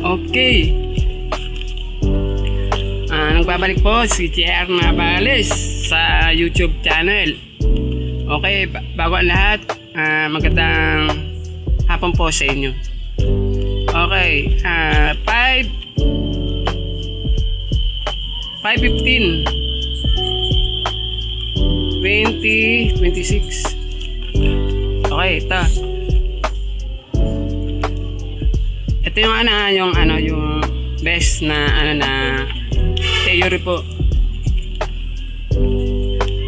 Okay. Nagbabalik po si JR Navales sa YouTube channel. Okay, bago ang lahat, magandang hapon po sa inyo. Okay, 5:15 2026. Okay, ito. Ito yung best na theory po.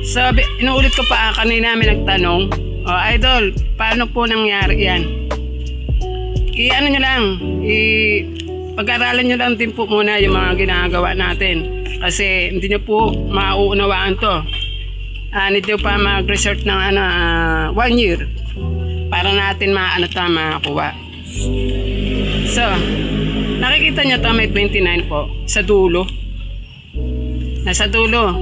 So, inuulit ko pa kanina may nagtanong, idol, paano po nangyari yan? Nyo lang, pag-aralan nyo lang din po muna yung mga ginagawa natin. Kasi hindi nyo po mauunawaan to. Need nyo pa mag-research ng 1 year para natin makakuha. So, nakikita nyo to, may 29 po sa dulo. Nasa dulo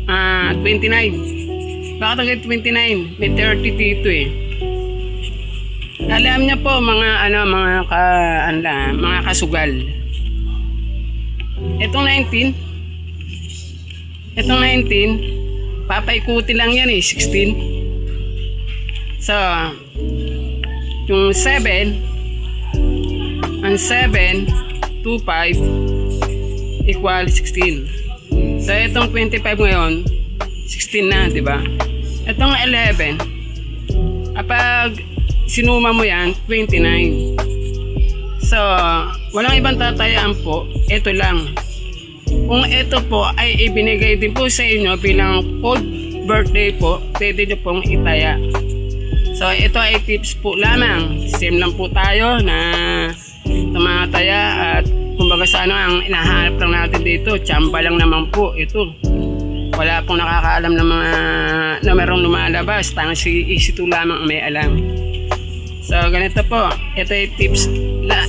29. Bakit ang 29? May 30 dito eh. Alam niyo po mga mga kasugal. Itong 19 papaikuti lang yan eh, 16. So, yung 7 and 7 2 5 equal 16. So, itong 25 ngayon 16 na, di ba? Itong 11 kapag sinuma mo yan 29. So, walang ibang tatayaan po, ito lang. Kung ito po ay ibinigay din po sa inyo bilang code birthday po, pwede nyo pong itaya. So, ito ay tips po lamang. Same lang po tayo na tumataya at kumbaga sa ang inahanap lang natin dito, tsamba lang naman po ito. Wala pong nakakaalam ng mga numerong lumalabas, tanga si EC2 lamang may alam. So, ganito po. Ito ay tips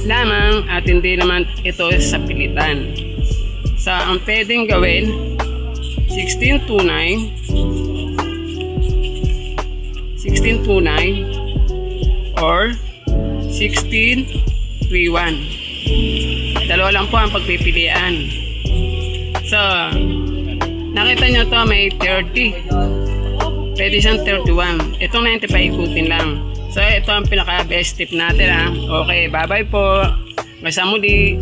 lamang at hindi naman ito sa pilitan. So, ang pwedeng gawin, 1629 or 1631. Dalawa lang po ang pagpipilian. So, nakita nyo to, may 30. Pwede siyang 31. Itong 95 ikutin lang. So, ito ang pinaka best tip natin ha. Okay, bye bye po. Hanggang sa muli.